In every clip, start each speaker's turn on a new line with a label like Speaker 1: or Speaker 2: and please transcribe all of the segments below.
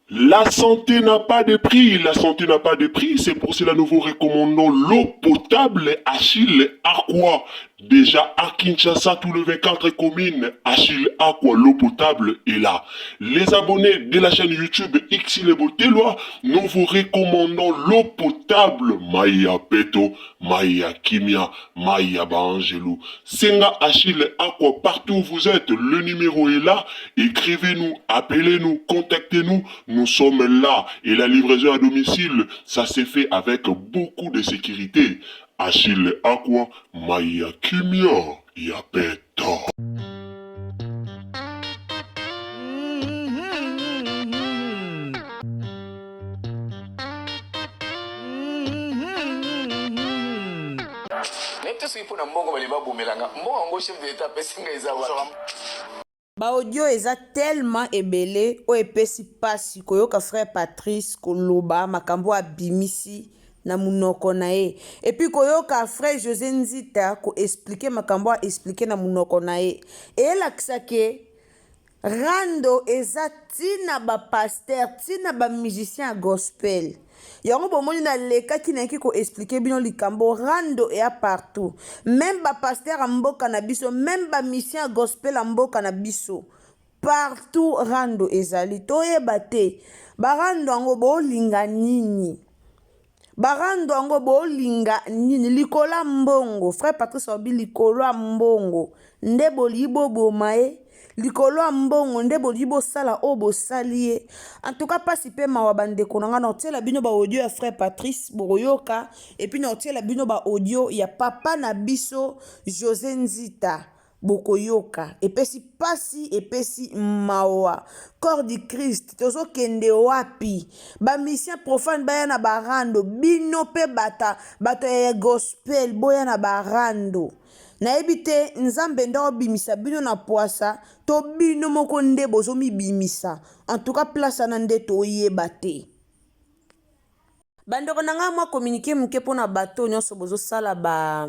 Speaker 1: La santé n'a pas de prix, la santé n'a pas de prix, c'est pour cela que nous vous recommandons l'eau potable Achille Aqua. Déjà à Kinshasa, tout le 24 communes, Achille Aqua, l'eau potable est là. Les abonnés de la chaîne YouTube Xile Botelwa, nous vous recommandons l'eau potable Maya Peto, Maya Kimia, Maya Bangelou. Senga Achille Aqua, partout où vous êtes, le numéro est là. Écrivez-nous, appelez-nous, contactez-nous. Nous sommes là et la livraison à domicile, ça s'est fait avec beaucoup de sécurité. Achille Aqua, Maya Kimia, Yapeta.
Speaker 2: Ba audio eza tellement ebele o epesi pasi koyoka frère Patrice koloba makambo abimisi na munoko na ye et puis koyoka frère José Nzita ko expliquer makambo expliquer na munoko na ye elakisa ke rando eza tina ba pasteur tina ba musicien gospel yango bomoni na leka kinaki ko expliquer bino likambo rando ea partout même ba pasteur a mboka na biso même ba musicien gospel a mboka na biso partout rando ezali toyeba te barando yango bolinga nini barando yango bolinga nini likola mbongo frère Patrice obi likola mbongo nde bolibo bomae likolo mbongo nde bolibo sala o bosali ye en tout cas pasi pe mawa bandeko nanga na otiela bino ba audio ya frère Patrice boroyoka et puis na otiela bino ba audio ya papa na biso José Nzita bokoyoka epesi pasi epesi mawa corps du Christ tozo kende wapi ba mission profane baya na barando bino pe bata ya gospel boya na barando nayebi te nzambe nde obimisa bino na poasa to bino moko nde bozomibimisa en tout cas place ana nde toyeba te bandeko na nga mwa communiqué moke mpona bato nyonso bozosala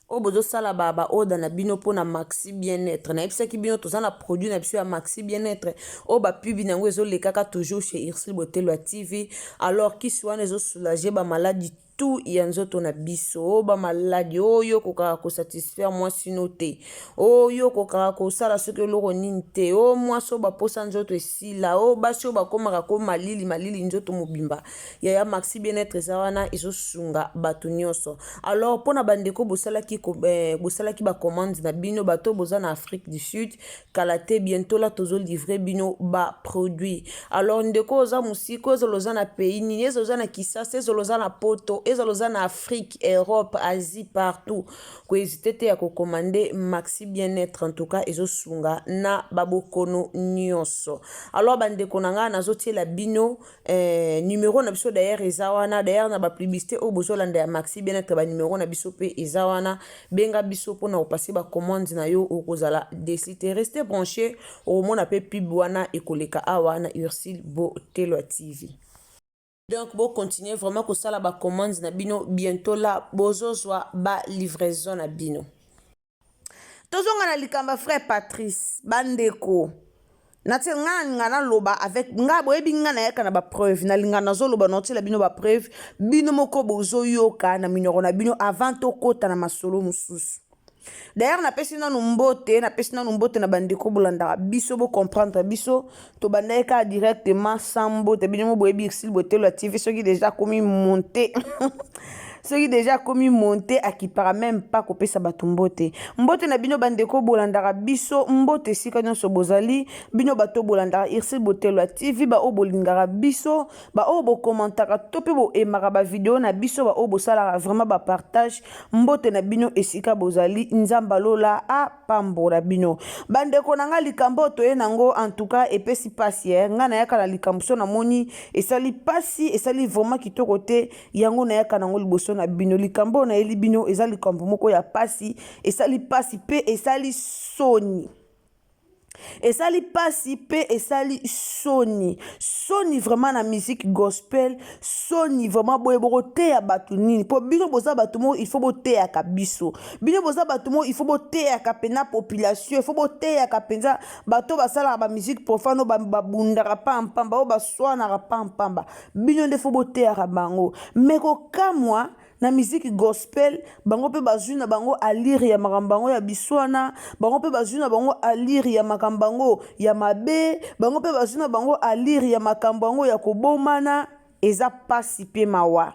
Speaker 2: o bozosala ba oda na bino mpona maxi bien-être nayebisaki bino toza na produit na biso ya maxi bien-être o bapubi nango ezolekaka toujours chez Ursule Botelwa TV alors kisi wana ezosoulage bamaladi tout ya nzoto na biso ba maladi oyo kokaka ko satisfaire mwasi no te oyo kokaka kosala soki eloko nini te o mwasi oyo baposa nzoto esila o basi oyo bakomaka ko malili nzoto mobimba ya maxi bien-être eza wana ezosunga bato nyonso alors mpona bandeko bosalaki bacommande na bino bato boza na Afrique du Sud kala te bientôt la tozolivre bino baproduit alors ndeko oza mosika ezoloza na pays nini ezoloza na Kisasa ezoloza na Poto ezaloza na Afrique, Europe, Asie, partout. Ko hésiter te ya ko commander maxi bien-être en tout cas ezosunga na babokono nyonso. Alors bandeko nanga nazotiela bino numéro na biso d'ailleurs ezawana d'ailleurs na ba publicité o bozolanda ya maxi bien-être ba numéro na biso pe ezawana benga biso pona opasser ba commande na yo okozala décide rester branché au mona pe pub wana ekoleka awana Ursule Botelwa TV. Donc, bon, continuez vraiment que ça, la commande na bino, bientôt là, bozozwa ba livraison na bino. Tozonga na likamba frère Patrice, bandeko. Nati ngana loba avec nga boyebi ngana yaka na ba preuve na lingana zo loba noti la bino ba preuve bino moko bozo yoka na minoro na bino avant to kota na masolo mususu. D'ailleurs na pesi na numbote na bandeko bolanda biso bo comprendre biso to bandeka directement sans mbote bino mo boyebi Ursule Botelwa TV soki déjà commis monter soki déjà commis monter akipara même pas kopesa batumbote mbote na bino bandeko bolanda biso mbote sika nyonso bozali bino bato bolanda Ursule Botelwa TV ba o bolingara biso ba o bo commentaka to pe bo emaka ba vidéo na biso ba o bo sala vraiment ba partage mbote na bino esika bozali nzamba lola a pambola bino bandeko nanga likambo to nango en tout cas epesi pasi ngana yaka na likambo so na moni esali pasi esali vraiment kitoko te yango na yaka nango liboso na bino likambo na eli bino ezali likambo moko ya pasi esali pasi pe esali soni esali pasi pe esali soni vraiment na musique gospel soni vraiment boye bokoteya bato nini po bino boza bato moko il faut boteyaka biso bino boza bato moko il faut boteyaka pena population il faut boteyaka penza bato basalaka bamusique profane babundaka pampamba oyo baswanaka pampamba bino nde faut boteyaka bango me kokamwa na musique gospel bango pe bazwi na bango alire ya makambo bango ya biswana bango pe bazwi na bango alire ya makambo bango ya mabe bango pe bazwi na bango alire ya makambo bango ya kobomana eza pasi pe mawa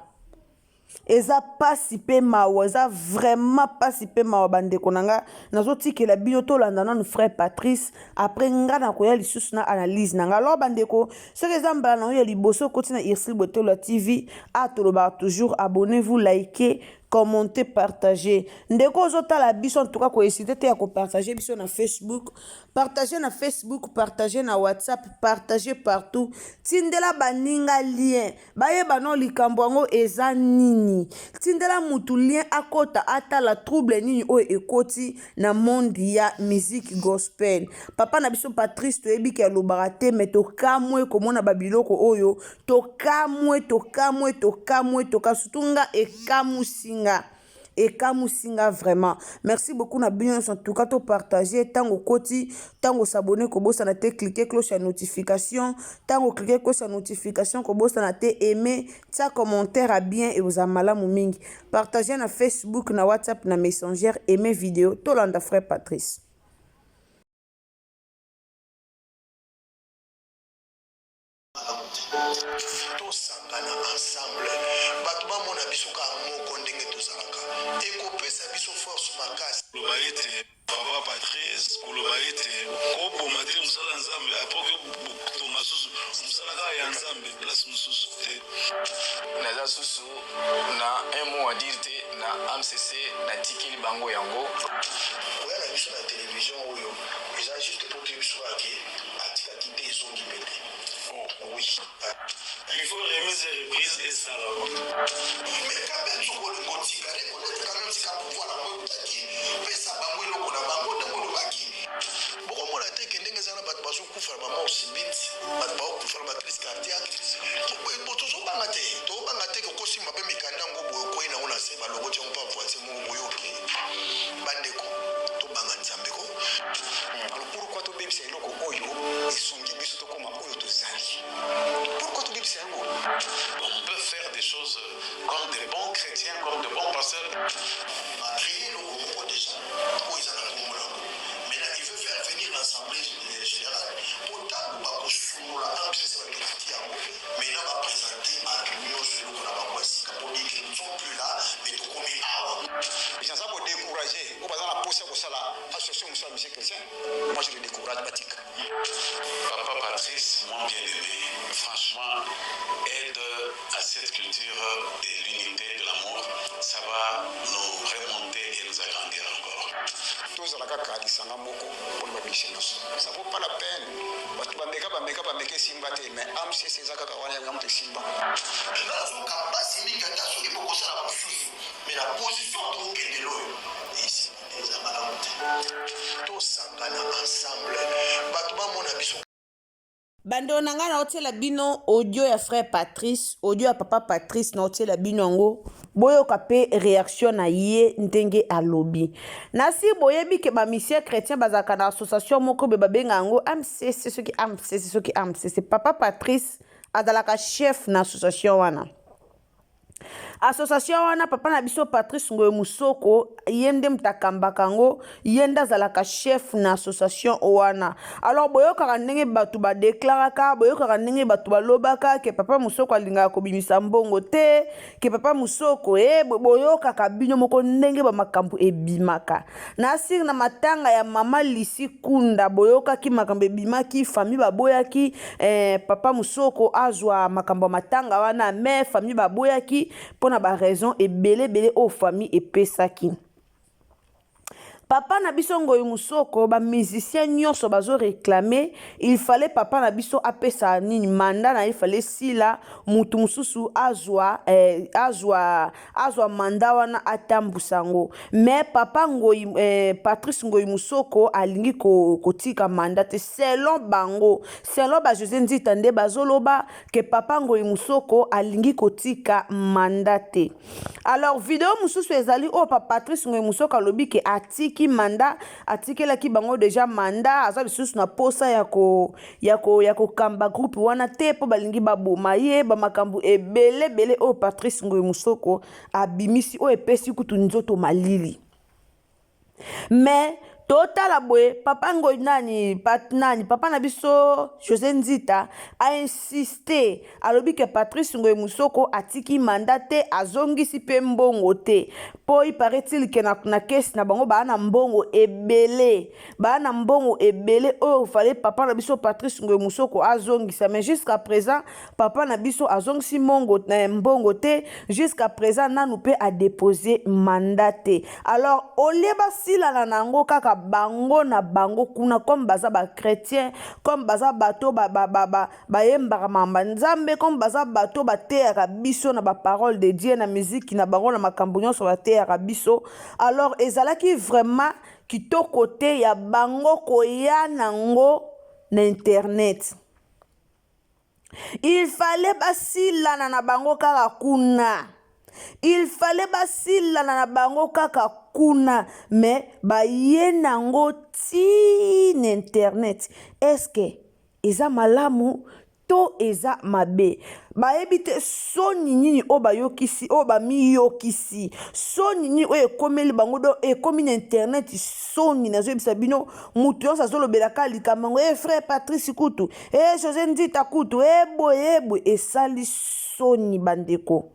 Speaker 2: eza pasi pe mawa eza vraiment pasi pe mawa bandeko na nga nazotikela bino tolanda nanu frère Patrice après nga na koya lisusu na analyse na nga alors bandeko soki eza mbala na yo ya liboso koti na Irsile Botelo la TV atolobaka toujours abonnez-vous likez commenter partager ndeko ozotala biso en tout cas kohésite te ya kopartager biso na Facebook partager na Facebook partager na WhatsApp partager partout tindela baninga lien bayeba no likambo yango eza nini tindela mutu lien akota atala trouble nini oyo ekoti na monde ya musique gospel papa na biso Patrice toyebi ke alobaka te me tokamwe komona babiloko oyo tokamwe tokasutunga ekamusinga ekamusinga vraiment merci beaucoup na bino en tout cas to partager tango koti tango s'abonner ko bossa na te cliquer cloche ya notification tango cliquer cloche ya notification ko bossa na te aimer ta commentaire à bien et aux amalamu mingi partager na Facebook na WhatsApp na Messenger aimer vidéo tolanda frère Patrice
Speaker 3: tosangana ensemble bato bamona biso kaka moko ndenge tozalaka ekopesa biso force makasi
Speaker 4: koloba ete papa Patrice koloba ete koboma te mosala nzambe apoke tonga susu mosala kaka ya nzambe place mosusu te
Speaker 5: naza susu na un mot à dire te na AMCC natikeli bango yango
Speaker 3: oya na biso na télévision oyo eza juste po te biso ake atikaki te ezongi pete oui
Speaker 4: il faut remise et reprise et ça
Speaker 3: mais quand même sokolingo tika reconnaître quand même tika pouvoir na moi taki pesa bango eloko na bango ntango olobaki bokomona te ke ndenge eza na bato bazokufa na bamort subite bato bakokufa na bacrise cardiaque tozobanga te kokosimba mpe mikanda ngo boye okwei nango na se baloko tiango mpa voisin moko boye oke bandeko tobanga nzambe ko
Speaker 5: pourquoi tobebisa eloko oyo esongi biso tokoma oyo tozali pourquoi tobebisa yango
Speaker 4: on peut faire des choses comme des bons chrétiens comme de bons pasteurs
Speaker 3: créer eloko moko déjà oyo eza na kombo nango maintenant il veut faire venir l'assemblée générale po ntango bakosungola ampesese bakritiki yango maintenant baprésente bato nyonso eloko na bango ya sika po dike nous sommes plus là mais tokomi awa
Speaker 5: esanza kodécouragé oyo baza na posa kosala association mosala monsieur chrétien moi je le décourage batika
Speaker 4: papa Patrice mon bien-aimé franchement aide à cette culture de l'unité de l'amour ça va nous remonter et nous agrandir encore
Speaker 5: tozala kaka lisanga moko mpona bablishe nyonso ça vaut pas la peine bato bameka esimba te mais AMCC eza kaka wana yango moto esimba
Speaker 3: nazoka mpasi mingi ata soki bokosala mosusu mais na position tokokendela oyo esi eza malamu te tosangana ensemble bato bamona biso
Speaker 2: bando na nga naotiela bino audio ya frère Patrice audio ya papa Patrice naotiela bino yango boyoka pe réaction na ye ndenge alobi nasi boyebi ke bamisien chrétien bazalaka na association moko be babenga yango AMCC soki papa Patrice azalaka chef na association wana association wana papa na biso Patrice Ngoye Musoko yende mtakambaka ngo yenda azalaka chef na association wana alors boyokaka ndenge bato badeklaraka boyokaka ndenge bato balobaka ke papa Musoko alingaka kobimisa mbongo te ke papa Musoko boyokaka bino moko ndenge bamakambo ebimaka nasi na matanga ya mama Lisi Kunda boyokaki makambo ebimaki famille baboyaki papa Musoko azwa makambo matanga wana mais famille baboyaki pona ba raison ebele bele o famille epesaki Papa na biso Ngoyi Musoko, ba musicien nyonso bazo réclamer, il fallait papa na biso apesa nini mandat na il fallait sila mutu mususu azwa mandat wana atambusango. Mais papa Ngoyi Patrice Ngoyi Musoko alingi kotika mandat selon bango, selon ba José Nzita nde bazoloba que papa Ngoyi Musoko alingi kotika mandat. Alors vidéo mususu ezali o papa Patrice Ngoyi Musoko alobi ke atiki manda atikela ki bango déjà manda aza lisusu na posa ya ko kamba groupe wana te po balingi baboma ye ba makambu ebele o Patrice Ngoyi Musoko abimisi o epesi kutu nzoto malili. Mais totala boye papa Ngoyi papa na biso José Nzita a insisté alobi ke Patrice Ngoyi Musoko atiki mandate azongisi pe mbongo te po il paraît-il que na kesi na bango ba na mbongo ebele o fallait papa na biso Patrice Ngoyi Musoko azongisa. Mais jusqu'à présent papa na biso azongisi mbongo te, jusqu'à présent nanu pe a déposé mandate. Alors oleba sila nango kaka bango na bango kuna comme baza ba chrétien, comme baza bato ba yembaka mamba nzambe, comme baza bato ba teaka biso na ba parole de Dieu na musique na bango na makambo nyonso ba teaka biso. Alors ezalaki vraiment kitoko te ya bango koya nango na internet. Il fallait basilana na bango kaka kuna. Il fallait basilana na bango kaka kuna, mais baye nango ti internet. Est-ce que eza malamu to eza mabe? Baebite soni nini o bayokisi o bamiyokisi soni nini o ekomeli bango do ekomi na internet soni nazo yebisa bino mutu yonso azolobelaka likambo frère Patrice kutu José Nzita kutu boye esali soni bandeko.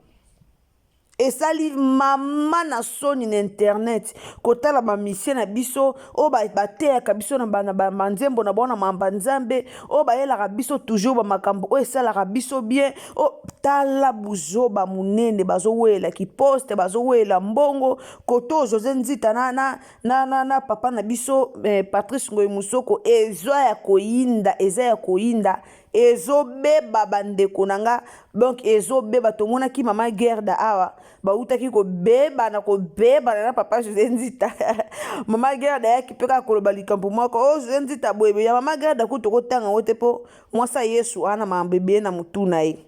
Speaker 2: Esali mama na soni na internet kotala ba mission na biso o bateaka biso na banzembo na bona mamba nzambe o bayela biso toujours ba makambo o esala biso bien o tala buzoba munene bazowela ki poste bazowela mbongo koto José Nzita na papa na biso Patrice Ngoyi Musoko eza ya koyinda ezobeba bandeko nanga. Donc ezobeba tomonaki mama Gerda awa bautaki kobeba na papa José Nzita mama Gerda yaki peka koloba likambo moko José Nzita boyebe ya mama Gerda kuto kotanga wote po mwasa Yesu ana mambebe na mutuna ye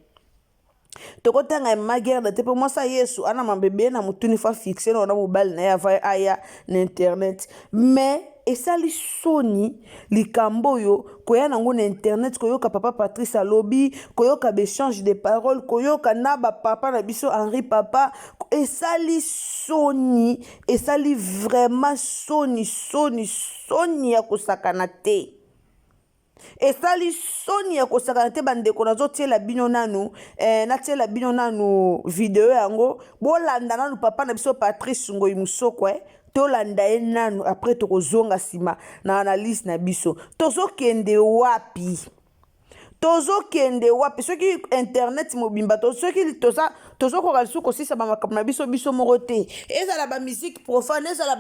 Speaker 2: tokotanga mama Gerda te po mwasa Yesu ana mambebe na mutuni fa fixe na mobile na ya va aya na internet. Mais esali soni likambo yo koya nango na internet koyoka papa Patrice alobi koyoka échange de paroles koyoka na ba papa na biso Henri papa esali soni esali vraiment soni ya kosakana te. Esali soni ya kosakana te bandeko nazotiela bino nanu natiela bino nanu video yango bolanda nanu papa na biso Patrice Ngoyi Musoko tolanda ye nanu après tokozonga sima na analyse na biso tozokende wapi soki internet mobimba soki tozokoka lisusu kosisa bamakambo na biso moko te ezala bamusike profane ezala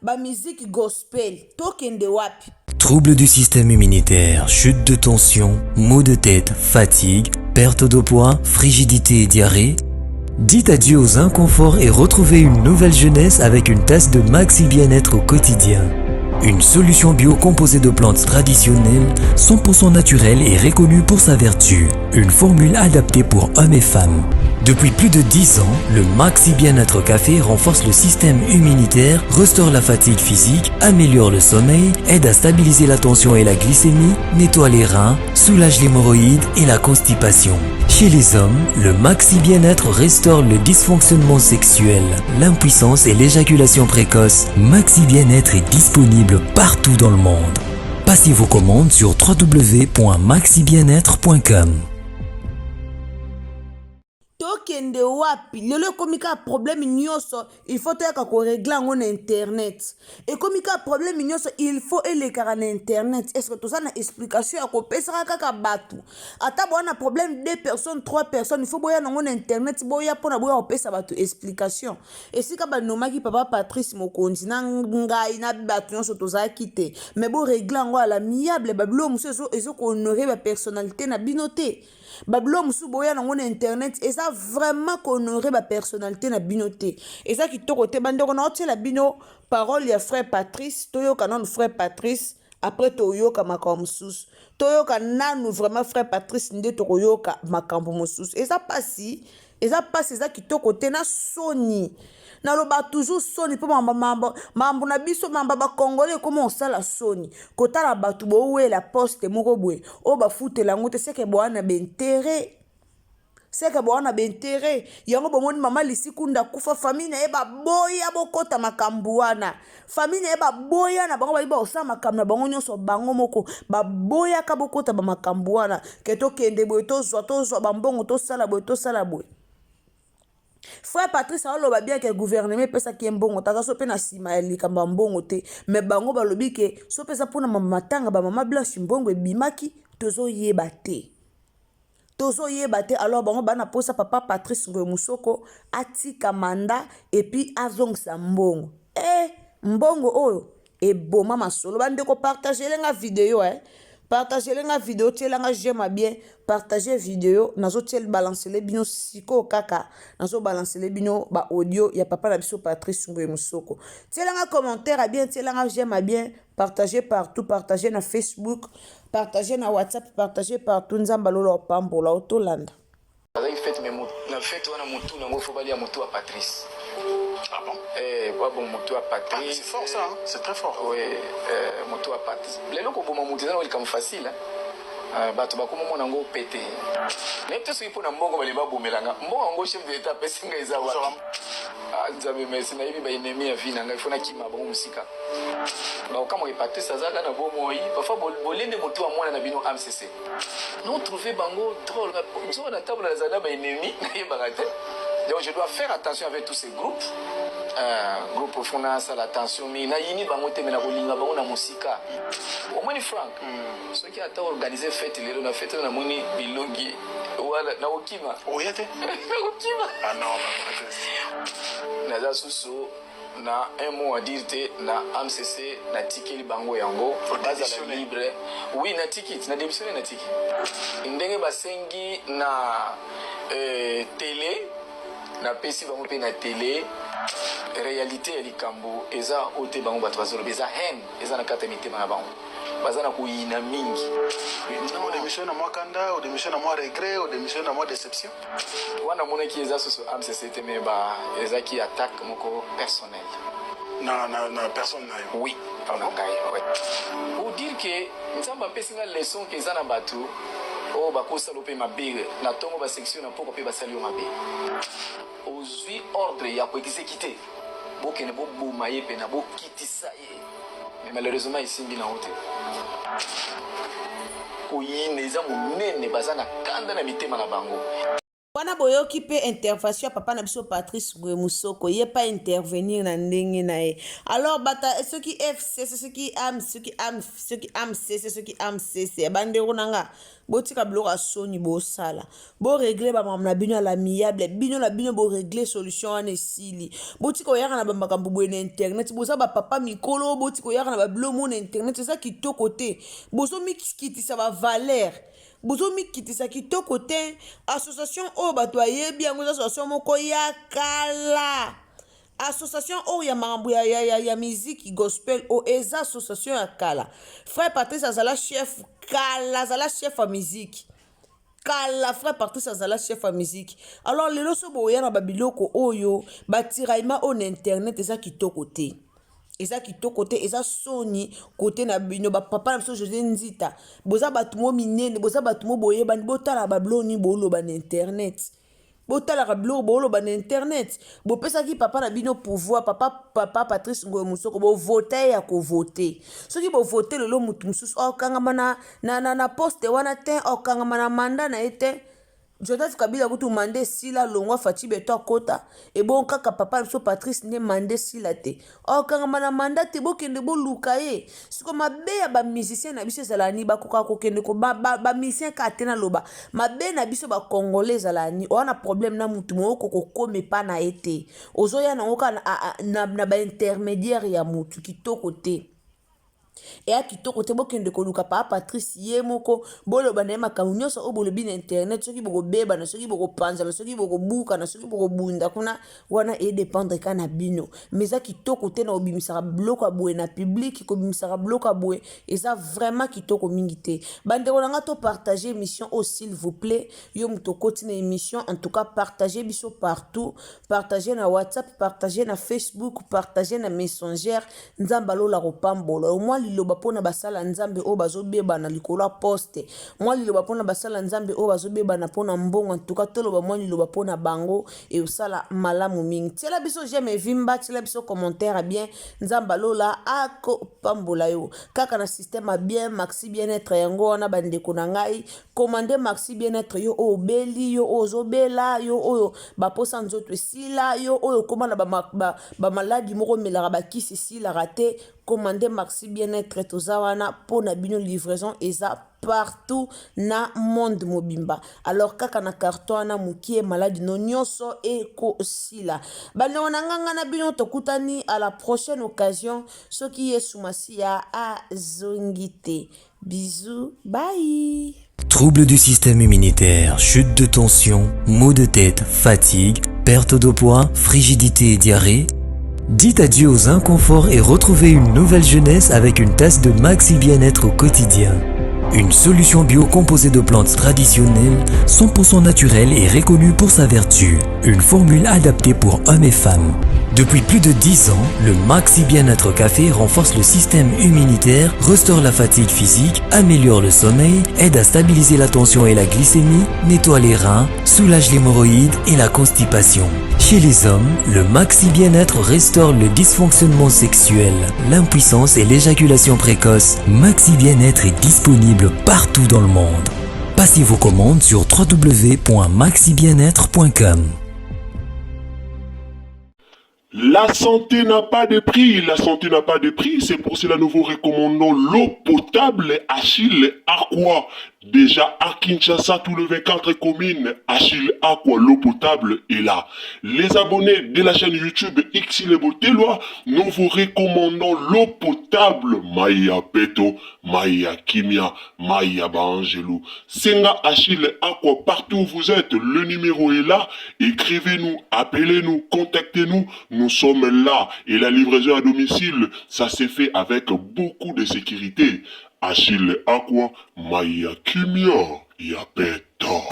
Speaker 2: bamusike gospel tokende wapi?
Speaker 6: Troubles du système immunitaire, chute de tension, maux de tête, fatigue, perte de poids, frigidité et diarrhée. Dites adieu aux inconforts et retrouvez une nouvelle jeunesse avec une tasse de Maxi Bien-être au quotidien. Une solution bio composée de plantes traditionnelles, 100% naturelle et reconnue pour sa vertu. Une formule adaptée pour hommes et femmes. Depuis plus de 10 ans, le Maxi Bien-être Café renforce le système immunitaire, restaure la fatigue physique, améliore le sommeil, aide à stabiliser la tension et la glycémie, nettoie les reins, soulage l'hémorroïde et la constipation. Chez les hommes, le Maxi Bien-être restaure le dysfonctionnement sexuel, l'impuissance et l'éjaculation précoce. Maxi Bien-être est disponible partout dans le monde. Passez vos commandes sur www.maxibienetre.com.
Speaker 2: tokende wapi lelo ekomi kaka problème nyonso il faut toyaka koregle yango na internet ekomi kaka problème nyonso il faut elekaka na internet est ce que toza na explication ya kopesaka kaka bato ata boya na problème 2 personnes 3 personnes il faut boya nango na internet boya mpona boya kopesa bato explication esika banomaki papa Patrice Mokonzi na ngai na bato nyonso tozalaki te mais boregle yango à l'amiable babilo mosusu ezokohonore bapersonnalité na bino te babilo mosusu boya nango na internet eza vraiment kohonore bapersonnalité na bino te eza kitoko te bandeko na otiela bino parole ya frère Patrice toyoka nanu frère Patrice après toyoka makambo mosusu toyoka nanu vraiment frère Patrice nde tokoyoka makambo mosusu eza pasi eza kitoko te na soni naloba toujours soni mpo mambo na biso mambo bakongole ekoma osala soni kotala bato bowela poste moko boye oyo bafutela yango te seke bowana bentere yango bomoni mama Lisikunda kufa famille na ye baboya bokota makambo wana famille na ye baboya na bango bali baosala makambo na bango nyonso bango moko baboyaka bokota bamakambo wana ke tokende boye tozwa bambongo tosala boye frère Patrice aloba bien que gouvernement epesaki ye mbongo taza so mpe na nsima ya likambo ya mbongo te mais bango balobi ke so mpenza mpona matanga bamama Blanche mbongo ebimaki tozoyeba te alors bango bana posa papa Patrice Ngoye Musoko atika manda epuis azongisa mbongo mbongo oyo eboma masolo bandeko partagelenga video partagelenga video tielanga j'aime bien partager video nazo tiel balancele bino siko kaka nazo balancele bino ba audio ya papa na biso Patrice Ngoye Musoko tielanga commentaire bien tielanga j'aime bien partager partout partager na Facebook partager na WhatsApp partager partout nzamba lolo pambola otolanda
Speaker 5: na fête wana mutu nango faut balia mutu à Patrice.
Speaker 3: Ah bon?
Speaker 5: Bon mutu à Patrice.
Speaker 3: C'est fort ça, hein? C'est très fort.
Speaker 5: Oui, mutu à Patrice. Lelo ko boma mutu na comme facile hein. Bato bakoma mona ngo pété. Mais tout ce qu'il faut na mbongo bali babomelanga. Mbongo ngo chef de l'état pesinga eza wa. Nzabe merci na yibi ba ennemi ya vie nanga il faut na kima bango musika. Ba kama Patrice azaka na bomo yi parfois bolende mutu wa mwana na bino AMCC. Nous trouver bango drôle. Nous on a table na zana ba ennemi na yebaka. Donc je dois faire attention avec tous ces groupes. Groupe Fonasa, l'attention, mais na yini bango te mena kolinga bango na musika. Au moins Franck. Ceux qui ont organisé fête les na fête na moni bilongi wala na okima.
Speaker 3: Oyate?
Speaker 5: Na okima.
Speaker 3: Ah non,
Speaker 5: na za susu na un mot à dire te na AMCC na tikeli bango yango bazala libre. Oui na ticket na démissionner na ticket. Ndenge basengi na télé na pesi bango pe na télé réalité ya likambo eza ote bango bato bazoloba eza haine eza na kata mitema na bango baza na koyina mingi
Speaker 3: on démissionne à moi kanda on démissionne à moi regret on démissionne à moi déception
Speaker 5: wana monaki eza soso AMCC te mais ba eza ki attaque moko personnel
Speaker 3: na personne na yo
Speaker 5: oui on a ouais pour dire que nzamba pesinga leçon que eza na bato o bakosala mpe mabe na ntongo basection na mpoko mpe basali yo mabe ozwi ordre ya koexécute bokende boboma ye mpe na bokitisa ye mais malheureusement esimbi nango te koyina eza monene baza na kanda na mitema na bango
Speaker 2: wana boyoki mpe intervention ya papa na biso Patrice Ngoye Musoko ye pa intervenir na ndenge na ye alors bata soki FCC soki AMCC bandeko nanga botika biloko ya soni bosala boregle bamakambo na bino ya l'amiable bino na bino boregle solution wana esili botika oyaka na bamakambo boye na internet boza bapapa mikolo botika oyaka na babilomo na internet eza kitoko te bozomikitisa bavaler bozomikitisa kitoko te association oyo bato ayebi yango eza association moko ya kala association oyo ya makambo ya musique gospel oyo eza association ya kala frère Patrice azala chef kala azala chef ya musique kala frère Patrice azala chef ya musique alors lelo so boya na babiloko oyo batiraillement oyo na internet eza kitoko te eza kitoko te eza soni kote na bino bapapa na biso José Nzita boza bato mo minene boza bato mo boyebani botala babiloni boloba na internet botalaka biloko boloba na internet bopesaki papa na bino pouvoir papa Patrice Ngoye Musoko bovote ya kovote soki bovote lelo mutu mosusu okangama na poste wana te okangama na manda na ye te Joseph Kabila kutu mande sila longwa Faci Beto akota et bon kaka papa so Patrice ne mande sila te o kanga mana mandate bokende boluka ye siko mabe ya ba musicien na biso ezalani bakoka kokende ko ba musicien ka tena loba mabe na biso ba congolais ezalani o na problème na mutu moko kokome pa na ete ozoya na ngoka na ba intermédiaire ya mutu kitoko te et à kitoko te bokende koluka pa Patrice ye moko boloba na ye makambo nyonso oyo bolobi na internet soki bokobeba na soki bokopanzala soki bokobuka na soki bokobunda kuna wana edépendre ka na bino mais eza kitoko te na obimisaka biloko ya boye na public kobimisaka biloko ya boye eza vraiment kitoko mingi te bandeko na nga to partager émission oh s'il vous plaît yo moto okoti na émission en tout cas partager biso partout partager na WhatsApp partager na Facebook partager na Messenger nzamba lola kopambola au moins liloba pona basala nzambe o bazobeba na likolo ya poste moi liloba pona basala nzambe o bazobeba na pona mbongo en tout cas toloba moi liloba pona bango et osala malamu mingi tiela biso j'aime vimba tiela biso commentaire bien nzamba lola ako pambola yo kaka na système a bien maxi bien-être yango wana bandeko na ngai commander maxi bien-être yo o beli yo ozobela yo oyo baposa nzoto esila yo oyo koma na ba maladi moko melaka bakisi sila raté commander maxi bien-être tozawana pour na bino livraison eza partout na monde mobimba alors kaka na carton na mukie maladi no nyonso eko sila bano na nganga na bino tokutani à la prochaine occasion soki Yesu Masia azongite bisous bye.
Speaker 6: Troubles du système immunitaire, chute de tension, maux de tête, fatigue, perte de poids, frigidité et diarrhée. Dites adieu aux inconforts et retrouvez une nouvelle jeunesse avec une tasse de Maxi Bien-être au quotidien. Une solution bio composée de plantes traditionnelles, 100% naturelle et reconnue pour sa vertu. Une formule adaptée pour hommes et femmes. Depuis plus de 10 ans, le Maxi Bien-être Café renforce le système immunitaire, restaure la fatigue physique, améliore le sommeil, aide à stabiliser la tension et la glycémie, nettoie les reins, soulage l'hémorroïde et la constipation. Chez les hommes, le Maxi Bien-être restaure le dysfonctionnement sexuel, l'impuissance et l'éjaculation précoce. Maxi Bien-être est disponible partout dans le monde. Passez vos commandes sur www.maxibienêtre.com.
Speaker 1: La santé n'a pas de prix, la santé n'a pas de prix, c'est pour cela que nous vous recommandons l'eau potable Achille Aqua. Déjà à Kinshasa, tout le 24 communes, Achille Aqua, l'eau potable est là. Les abonnés de la chaîne YouTube Xilebo Teloa, nous vous recommandons l'eau potable Maya Beto, Maya Kimia, Maya Bangelou. Senga Achille Aqua, partout où vous êtes, le numéro est là. Écrivez-nous, appelez-nous, contactez-nous. Nous sommes là et la livraison à domicile, ça s'est fait avec beaucoup de sécurité. Achille Aqua, Maya Kimia, Yapeto.